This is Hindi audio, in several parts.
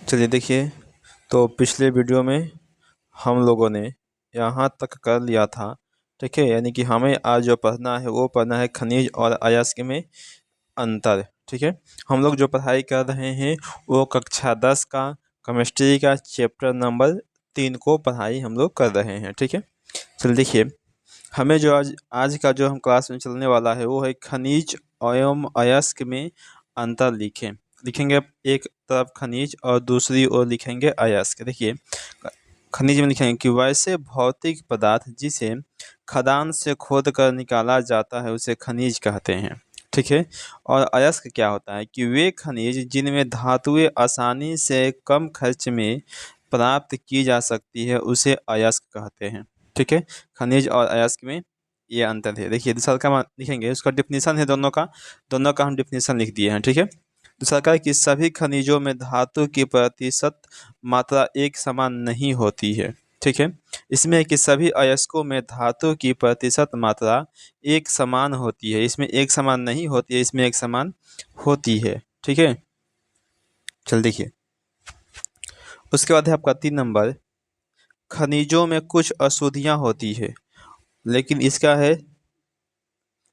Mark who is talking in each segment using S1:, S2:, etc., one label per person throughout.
S1: चलिए देखिए, तो पिछले वीडियो में हम लोगों ने यहाँ तक कर लिया था। ठीक है, यानी कि हमें आज जो पढ़ना है वो पढ़ना है खनिज और अयस्क में अंतर। ठीक है, हम लोग जो पढ़ाई कर रहे हैं वो कक्षा 10 का केमिस्ट्री का चैप्टर नंबर 3 को पढ़ाई हम लोग कर रहे हैं। ठीक है, चलिए देखिए, हमें जो आज आज का जो हम क्लास में चलने वाला है वो है खनिज एवं अयस्क में अंतर लिखेंगे। एक तरफ खनिज और दूसरी ओर लिखेंगे अयस्क। देखिए, खनिज में लिखेंगे कि वैसे भौतिक पदार्थ जिसे खदान से खोद कर निकाला जाता है उसे खनिज कहते हैं। ठीक है, और अयस्क क्या होता है कि वे खनिज जिनमें धातुएं आसानी से कम खर्च में प्राप्त की जा सकती है उसे अयस्क कहते हैं। ठीक है, खनिज और अयस्क में ये अंतर है। देखिए दूसरा का लिखेंगे, उसका डिफिनीशन है दोनों का हम डिफिनीशन लिख दिए हैं। ठीक है, दूसरा का कि सभी खनिजों में धातु की प्रतिशत मात्रा एक समान नहीं होती है। ठीक है, इसमें कि सभी अयस्कों में धातु की प्रतिशत मात्रा एक समान होती है। इसमें एक समान नहीं होती है, इसमें एक समान होती है। ठीक है, चल देखिए, उसके बाद है आपका 3 नंबर, खनिजों में कुछ अशुद्धियाँ होती है लेकिन इसका है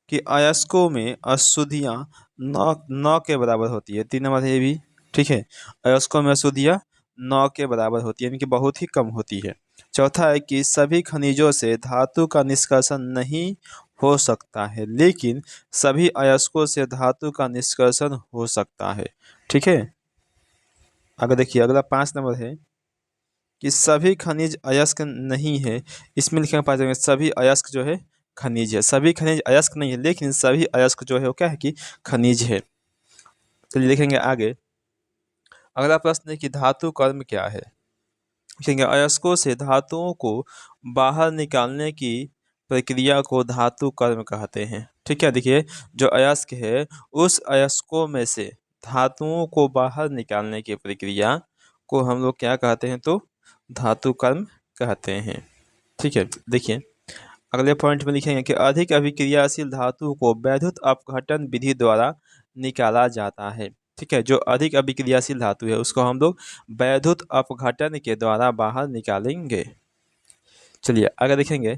S1: कि अयस्कों में अशुद्धियाँ नौ के बराबर होती है। 3 नंबर है ये भी। ठीक है, अयस्कों में अशुद्धियाँ 9 के बराबर होती है, यानी कि बहुत ही कम होती है। चौथा है कि सभी खनिजों से धातु का निष्कर्षण नहीं हो सकता है लेकिन सभी अयस्कों से धातु का निष्कर्षण हो सकता है। ठीक है, अगर देखिए अगला 5 नंबर है कि सभी खनिज अयस्क नहीं है। इसमें लिखेंगे 5 जगह सभी अयस्क जो है खनिज है। सभी खनिज अयस्क नहीं है लेकिन सभी अयस्क जो है वो क्या है कि खनिज है। चलिए लिखेंगे आगे। अगला प्रश्न है कि धातु कर्म क्या है। लिखेंगे अयस्कों से धातुओं को बाहर निकालने की प्रक्रिया को धातु कर्म कहते हैं। ठीक है, देखिए जो अयस्क है उस अयस्कों में से धातुओं को बाहर निकालने की प्रक्रिया को हम लोग क्या कहते हैं, तो धातु कर्म कहते हैं। ठीक है, देखिए अगले पॉइंट में लिखेंगे कि अधिक अभिक्रियाशील धातु को वैद्युत अपघटन विधि द्वारा निकाला जाता है। ठीक है, जो अधिक अभिक्रियाशील धातु है उसको हम लोग वैद्युत अपघटन के द्वारा बाहर निकालेंगे। चलिए आगे देखेंगे।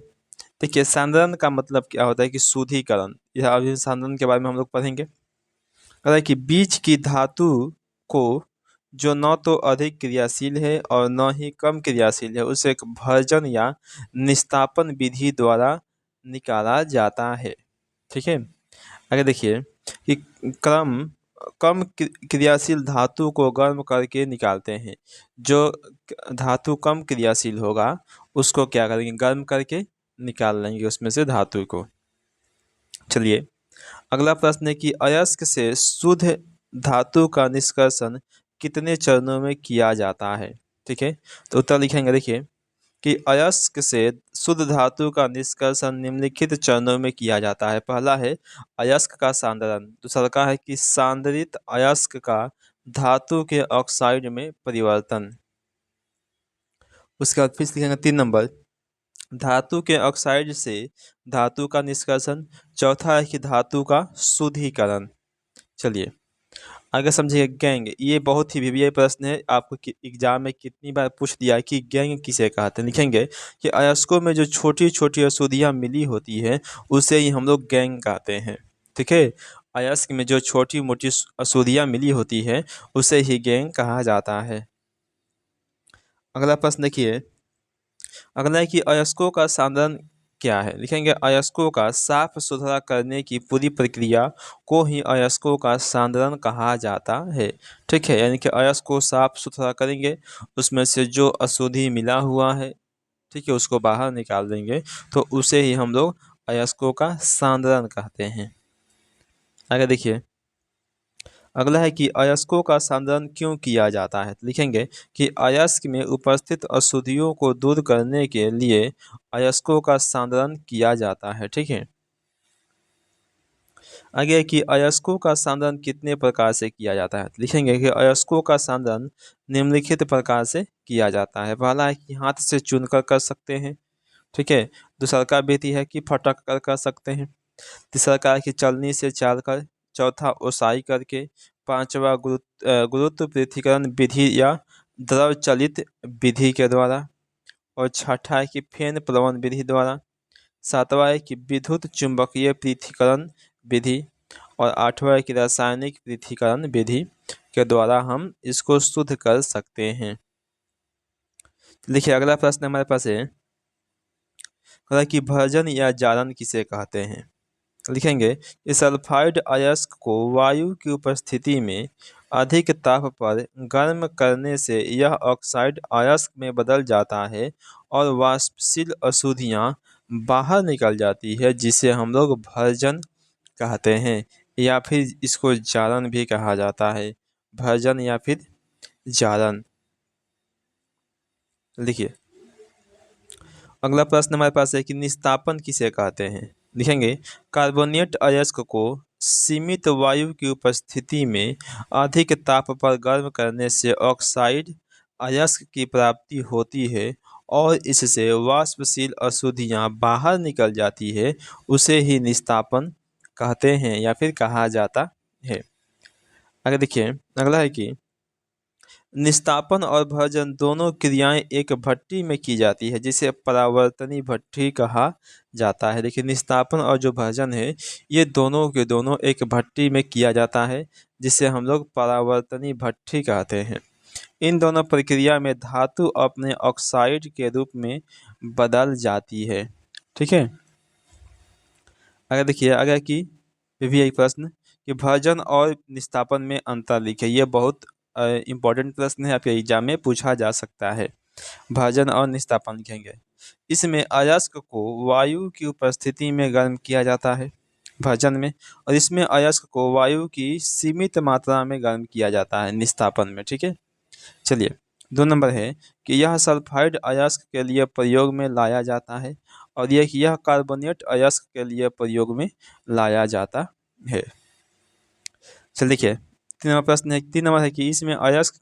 S1: देखिए सांद्रण का मतलब क्या होता है कि शुद्धिकरण। यह अभी सांद्रण के बारे में हम लोग पढ़ेंगे। कहता है कि बीच की धातु को जो न तो अधिक क्रियाशील है और न ही कम क्रियाशील है उसे एक भर्जन या निस्तापन विधि द्वारा निकाला जाता है। ठीक है, आगे देखिए कि क्रम कम क्रियाशील धातु को गर्म करके निकालते हैं। जो धातु कम क्रियाशील होगा उसको क्या करेंगे, गर्म करके निकाल लेंगे उसमें से धातु को। चलिए अगला प्रश्न है कि अयस्क से शुद्ध धातु का निष्कर्षण कितने चरणों में किया जाता है। ठीक है, तो उत्तर लिखेंगे। देखिए कि अयस्क से शुद्ध धातु का निष्कर्षण निम्नलिखित चरणों में किया जाता है। पहला है अयस्क का सांद्रण, दूसरा का है कि सांद्रित अयस्क का धातु के ऑक्साइड में परिवर्तन। उसके बाद फिर लिखेंगे 3 नंबर, धातु के ऑक्साइड से धातु का निष्कर्षण। चौथा है कि धातु का शुद्धिकरण। चलिए आगे समझिए गैंग। ये बहुत ही ये प्रश्न है, आपको एग्जाम में कितनी बार पूछ दिया है कि गैंग किसे कहते हैं। लिखेंगे कि अयस्कों में जो छोटी छोटी अशुद्धियाँ मिली होती है उसे ही हम लोग गैंग कहते हैं। ठीक है, अयस्क में जो छोटी मोटी अशुद्धियाँ मिली होती है उसे ही गैंग कहा जाता है। अगला प्रश्न देखिए, अगला है कि अयस्कों का सांद्रण क्या है। लिखेंगे अयस्कों का साफ सुथरा करने की पूरी प्रक्रिया को ही अयस्कों का सांद्रण कहा जाता है। ठीक है, यानी कि अयस्क को साफ सुथरा करेंगे, उसमें से जो अशुद्धि मिला हुआ है ठीक है उसको बाहर निकाल देंगे, तो उसे ही हम लोग अयस्कों का सांद्रण कहते हैं। आगे देखिए, अगला है कि अयस्कों का सांद्रण क्यों किया जाता है। लिखेंगे कि अयस्क में उपस्थित अशुद्धियों को दूर करने के लिए अयस्कों का सांद्रण किया जाता है। ठीक है, आगे कि अयस्कों का सांद्रण कितने प्रकार से किया जाता है। लिखेंगे कि अयस्कों का सांद्रण निम्नलिखित प्रकार से किया जाता है। पहला है कि हाथ से चुनकर कर सकते हैं। ठीक है, दूसरा का विधि है कि फटक कर सकते हैं। तीसरा का है कि चलनी से चाल कर। चौथा ओसाई करके। पांचवा गुरुत्व पृथक्करण विधि या द्रव चलित विधि के द्वारा, और छठा है कि फेन प्लवन विधि द्वारा, सातवां है कि विद्युत चुंबकीय पृथक्करण विधि, और आठवां है कि रासायनिक पृथक्करण विधि के द्वारा हम इसको शुद्ध कर सकते हैं। देखिए अगला प्रश्न हमारे पास है कि भर्जन या जारन किसे कहते हैं। लिखेंगे कि सल्फाइड अयस्क को वायु की उपस्थिति में अधिक ताप पर गर्म करने से यह ऑक्साइड अयस्क में बदल जाता है और वाष्पशील अशुद्धियाँ बाहर निकल जाती है, जिसे हम लोग भर्जन कहते हैं, या फिर इसको जारन भी कहा जाता है। भर्जन या फिर जारन। लिखिए अगला प्रश्न हमारे पास है कि निस्तापन किसे कहते हैं। लिखेंगे कार्बोनेट अयस्क को सीमित वायु की उपस्थिति में अधिक ताप पर गर्म करने से ऑक्साइड अयस्क की प्राप्ति होती है और इससे वाष्पशील अशुद्धियाँ बाहर निकल जाती है, उसे ही निस्तापन कहते हैं या फिर कहा जाता है। आगे देखिए अगला है कि निस्तापन और भर्जन दोनों क्रियाएं एक भट्टी में की जाती है, जिसे परावर्तनी भट्टी कहा जाता है। देखिए निस्तापन और जो भर्जन है ये दोनों के दोनों एक भट्टी में किया जाता है, जिसे हम लोग परावर्तनी भट्टी कहते हैं। इन दोनों प्रक्रिया में धातु अपने ऑक्साइड के रूप में बदल जाती है। ठीक है। अगर देखिए अगर कि भी एक प्रश्न कि भर्जन और निस्तापन में अंतर लिखे। ये बहुत इम्पोर्टेंट प्रश्न है, आपके एग्जाम में पूछा जा सकता है। भर्जन और निस्तापन लिखेंगे। इसमें अयस्क को वायु की उपस्थिति में गर्म किया जाता है भर्जन में, और इसमें अयस्क को वायु की सीमित मात्रा में गर्म किया जाता है निस्तापन में। ठीक है। चलिए 2 नंबर है कि यह सल्फाइड अयस्क के लिए प्रयोग में लाया जाता है, और यह कार्बोनेट अयस्क के लिए प्रयोग में लाया जाता है। चल देखिए 3 नंबर प्रश्न है। 3 नंबर है कि इसमें अयस्क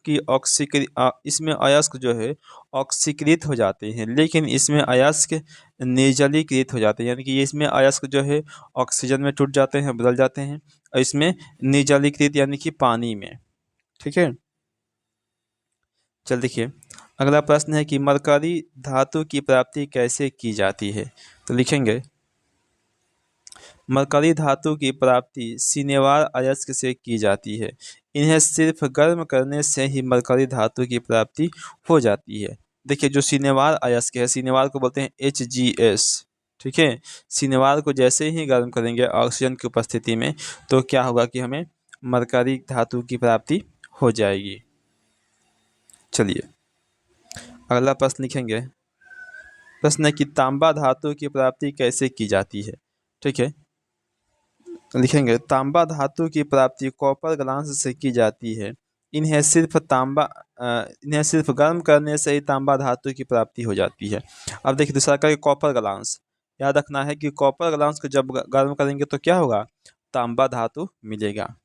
S1: जो है ऑक्सीकृत हो जाते हैं, लेकिन इसमें अयस्क निर्जलीकृत हो जाते हैं, यानी कि इसमें अयस्क जो है ऑक्सीजन में टूट जाते हैं, बदल जाते हैं, और इसमें निर्जलीकृत यानी कि पानी में। ठीक है। चल देखिए अगला प्रश्न है कि मरकरी धातु की प्राप्ति कैसे की जाती है। तो लिखेंगे मरकरी धातु की प्राप्ति सिनेवार अयस्क से की जाती है। इन्हें सिर्फ गर्म करने से ही मरकरी धातु की प्राप्ति हो जाती है। देखिए जो सिनेवार अयस्क है, सिनेवार को बोलते हैं HgS। ठीक है। सिनेवार को जैसे ही गर्म करेंगे ऑक्सीजन की उपस्थिति में, तो क्या होगा कि हमें मरकरी धातु की प्राप्ति हो जाएगी। चलिए अगला प्रश्न लिखेंगे। प्रश्न है कि तांबा धातु की प्राप्ति कैसे की जाती है। ठीक है। लिखेंगे तांबा धातु की प्राप्ति कॉपर ग्लास से की जाती है। इन्हें सिर्फ गर्म करने से ही तांबा धातु की प्राप्ति हो जाती है। अब देखिए दूसरा का कॉपर ग्लास। याद रखना है कि कॉपर ग्लास को जब गर्म करेंगे तो क्या होगा, तांबा धातु मिलेगा।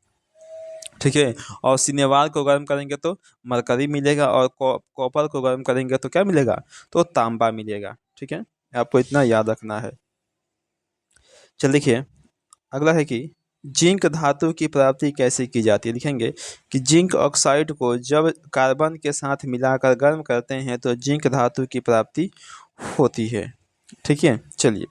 S1: ठीक है। और सिनेवार को गर्म करेंगे तो मरकरी मिलेगा, और कॉपर को गर्म करेंगे तो क्या मिलेगा, तो तांबा मिलेगा। ठीक है। आपको इतना याद रखना है। चल देखिए अगला है कि जिंक धातु की प्राप्ति कैसे की जाती है। लिखेंगे कि जिंक ऑक्साइड को जब कार्बन के साथ मिलाकर गर्म करते हैं तो जिंक धातु की प्राप्ति होती है। ठीक है। चलिए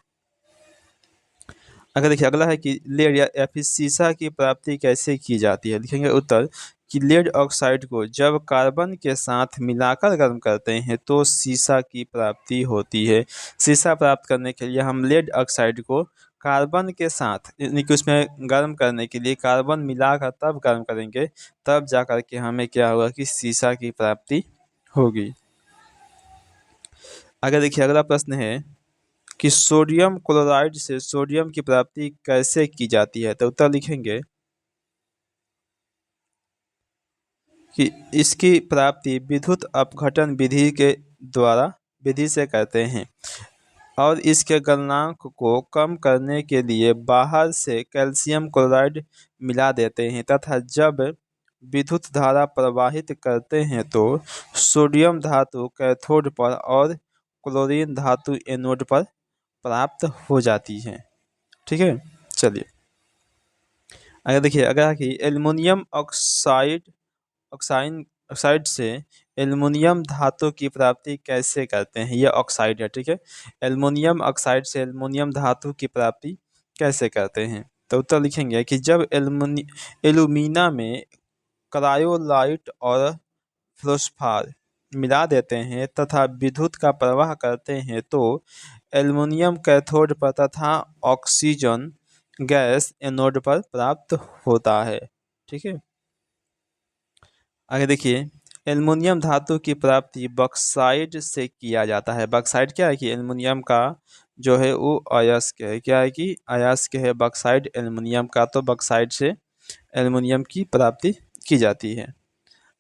S1: अगर देखिए अगला है कि लेड या फिर सीसा की प्राप्ति कैसे की जाती है। लिखेंगे उत्तर कि लेड ऑक्साइड को जब कार्बन के साथ मिलाकर गर्म करते हैं तो सीसा की प्राप्ति होती है। सीसा प्राप्त करने के लिए हम लेड ऑक्साइड को कार्बन के साथ यानी कि उसमें गर्म करने के लिए कार्बन मिलाकर तब गर्म करेंगे, तब जाकर के हमें क्या होगा कि सीसा की प्राप्ति होगी। अगर देखिए अगला प्रश्न है कि सोडियम क्लोराइड से सोडियम की प्राप्ति कैसे की जाती है। तो उत्तर लिखेंगे कि इसकी प्राप्ति विद्युत अपघटन विधि से करते हैं, और इसके गलनांक को कम करने के लिए बाहर से कैल्शियम क्लोराइड मिला देते हैं, तथा जब विद्युत धारा प्रवाहित करते हैं तो सोडियम धातु कैथोड पर और क्लोरीन धातु एनोड पर प्राप्त हो जाती है। ठीक है। चलिए अगर देखिए अगर कि एल्युमिनियम ऑक्साइड ऑक्साइड से एल्युमिनियम धातु की प्राप्ति कैसे करते हैं? ये ऑक्साइड है, ठीक है। एल्युमिनियम ऑक्साइड से एल्युमिनियम धातु की प्राप्ति कैसे करते हैं? तो उत्तर लिखेंगे कि जब एल्यूमिना में क्रायोलाइट और फ्लोस्फार मिला देते हैं तथा विद्युत का प्रवाह करते हैं तो एल्युमिनियम कैथोड पर तथा ऑक्सीजन गैस एनोड पर प्राप्त होता है, ठीक है। आगे देखिए, एल्युमिनियम धातु की प्राप्ति बॉक्साइट से किया जाता है। बॉक्साइट क्या है कि एल्युमिनियम का जो है वो अयस्क है, क्या है कि अयस्क है बॉक्साइट एल्युमिनियम का, तो बॉक्साइट से एल्युमिनियम की प्राप्ति की जाती है।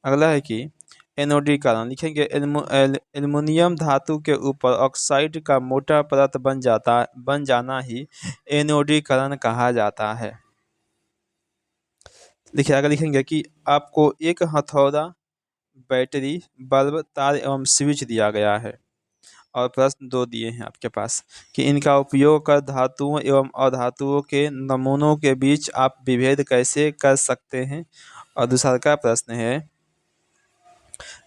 S1: अगला है कि एनोडीकरण, लिखेंगे एल्युमिनियम धातु के ऊपर ऑक्साइड का मोटा परत बन जाना ही एनोडीकरण कहा जाता है। देखिए आगे लिखेंगे कि आपको एक हथौड़ा, बैटरी, बल्ब, तार एवं स्विच दिया गया है और प्रश्न दो दिए हैं आपके पास कि इनका उपयोग कर धातुओं एवं अधातुओं के नमूनों के बीच आप विभेद कैसे कर सकते हैं। और दूसरा का प्रश्न है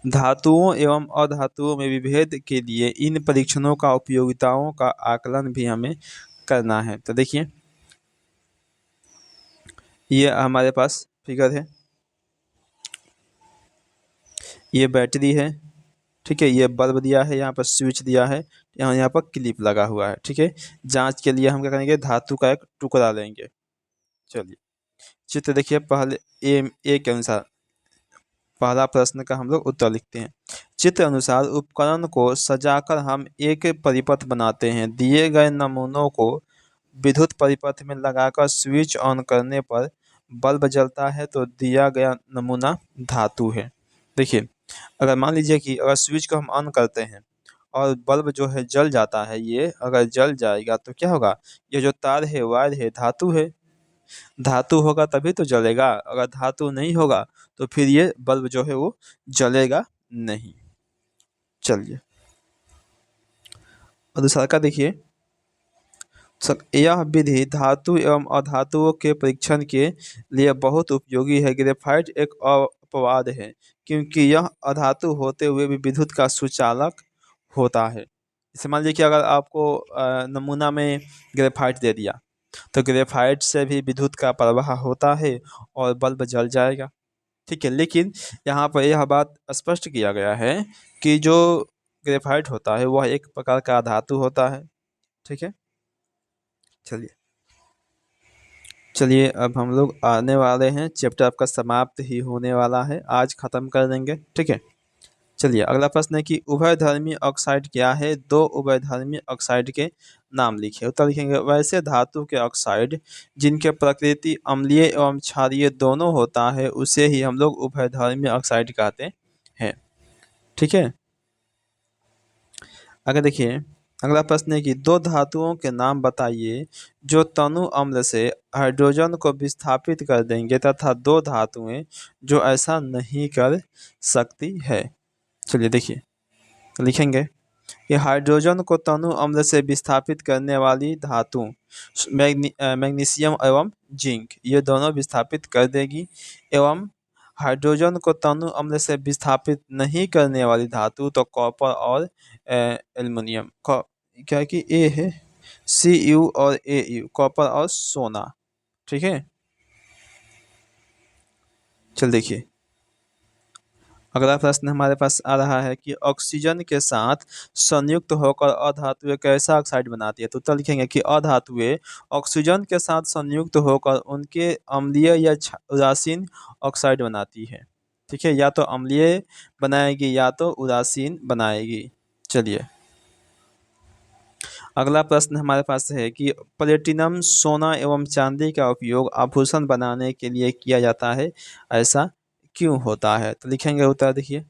S1: धातुओं एवं अधातुओं में विभेद के लिए इन परीक्षणों का उपयोगिताओं का आकलन भी हमें करना है। तो देखिए ये हमारे पास फिगर है, ये बैटरी है, ठीक है, ये बल्ब दिया है, यहाँ पर स्विच दिया है, यहाँ पर क्लिप लगा हुआ है, ठीक है। जांच के लिए हम क्या करेंगे, धातु का एक टुकड़ा लेंगे। चलिए चित्र देखिए, पहले ए के अनुसार पहला प्रश्न का हम लोग उत्तर लिखते हैं। चित्र अनुसार उपकरण को सजाकर हम एक परिपथ बनाते हैं। दिए गए नमूनों को विद्युत परिपथ में लगाकर स्विच ऑन करने पर बल्ब जलता है तो दिया गया नमूना धातु है। देखिए अगर मान लीजिए कि अगर स्विच को हम ऑन करते हैं और बल्ब जो है जल जाता है, ये अगर जल जाएगा तो क्या होगा, ये जो तार है वायर है धातु है, धातु होगा तभी तो जलेगा, अगर धातु नहीं होगा तो फिर ये बल्ब जो है वो जलेगा नहीं। चलिए और दूसरा का देखिए, यह विधि धातु एवं अधातुओं के परीक्षण के लिए बहुत उपयोगी है। ग्रेफाइट एक अपवाद है क्योंकि यह अधातु होते हुए भी विद्युत का सुचालक होता है। जैसे मान लीजिए कि अगर आपको नमूना में ग्रेफाइट दे दिया तो ग्रेफाइट से भी विद्युत का प्रवाह होता है और बल्ब जल जाएगा, ठीक है। लेकिन यहाँ पर यह बात स्पष्ट किया गया है कि जो ग्रेफाइट होता है वह एक प्रकार का धातु होता है, ठीक है। चलिए चलिए अब हम लोग आने वाले हैं, चैप्टर आपका समाप्त ही होने वाला है, आज ख़त्म कर देंगे, ठीक है। चलिए अगला प्रश्न है कि उभयधर्मी ऑक्साइड क्या है? दो उभयधर्मी ऑक्साइड के नाम लिखिए। उत्तर लिखेंगे वैसे धातु के ऑक्साइड जिनके प्रकृति अम्लीय एवं क्षारीय दोनों होता है उसे ही हम लोग उभयधर्मी ऑक्साइड कहते हैं, ठीक है। आगे देखिए अगला प्रश्न है कि दो धातुओं के नाम बताइए जो तनु अम्ल से हाइड्रोजन को विस्थापित कर देंगे तथा दो धातुएं जो ऐसा नहीं कर सकती है। चलिए देखिए लिखेंगे कि हाइड्रोजन को तनु अम्ल से विस्थापित करने वाली धातु मैग्नीशियम एवं जिंक, ये दोनों विस्थापित कर देगी, एवं हाइड्रोजन को तनु अम्ल से विस्थापित नहीं करने वाली धातु तो कॉपर और एल्युमिनियम, क्या है कि ए है Cu और Au, कॉपर और सोना, ठीक है। चल देखिए अगला प्रश्न हमारे पास आ रहा है कि ऑक्सीजन के साथ संयुक्त होकर अधातुएं कैसा ऑक्साइड बनाती है। तो उत्तर लिखेंगे कि अधातुएं ऑक्सीजन के साथ संयुक्त होकर उनके अम्लीय या उदासीन ऑक्साइड बनाती है, ठीक है, या तो अम्लीय बनाएगी या तो उदासीन बनाएगी। चलिए अगला प्रश्न हमारे पास है कि प्लेटिनम सोना एवं चांदी का उपयोग आभूषण बनाने के लिए किया जाता है, ऐसा क्यों होता है? तो लिखेंगे उत्तर देखिए,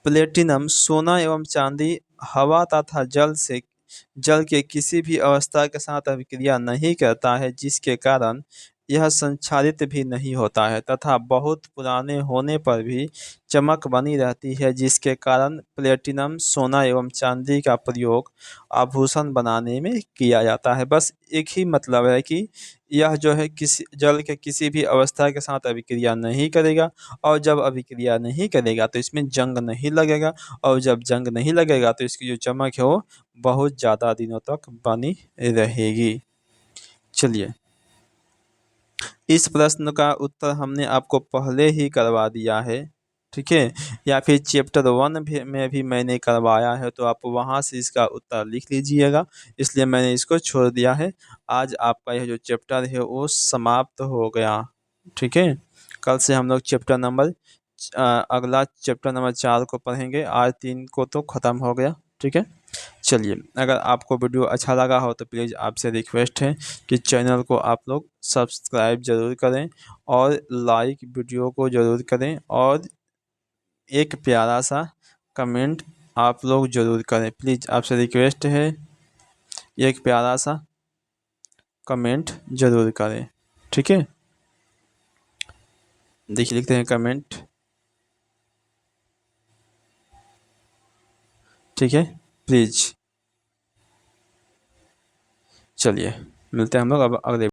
S1: प्लेटिनम सोना एवं चांदी हवा तथा जल के किसी भी अवस्था के साथ अभिक्रिया नहीं करता है जिसके कारण यह संक्षारित भी नहीं होता है तथा बहुत पुराने होने पर भी चमक बनी रहती है, जिसके कारण प्लेटिनम, सोना एवं चांदी का प्रयोग आभूषण बनाने में किया जाता है। बस एक ही मतलब है कि यह जो है किसी जल के किसी भी अवस्था के साथ अभिक्रिया नहीं करेगा, और जब अभिक्रिया नहीं करेगा तो इसमें जंग नहीं लगेगा, और जब जंग नहीं लगेगा तो इसकी जो चमक है वो बहुत ज़्यादा दिनों तक बनी रहेगी। चलिए, इस प्रश्न का उत्तर हमने आपको पहले ही करवा दिया है, ठीक है, या फिर चैप्टर 1 में भी मैंने करवाया है, तो आप वहाँ से इसका उत्तर लिख लीजिएगा, इसलिए मैंने इसको छोड़ दिया है। आज आपका यह जो चैप्टर है वो समाप्त हो गया, ठीक है। कल से हम लोग अगला चैप्टर नंबर 4 को पढ़ेंगे, आज 3 को तो ख़त्म हो गया, ठीक है। चलिए, अगर आपको वीडियो अच्छा लगा हो तो प्लीज़ आपसे रिक्वेस्ट है कि चैनल को आप लोग सब्सक्राइब ज़रूर करें और लाइक वीडियो को ज़रूर करें, और एक प्यारा सा कमेंट आप लोग ज़रूर करें। प्लीज़ आपसे रिक्वेस्ट है, एक प्यारा सा कमेंट ज़रूर करें, ठीक है। देखिए, लिखते हैं कमेंट, ठीक है, प्लीज़। चलिए, मिलते हैं हम लोग अब अगले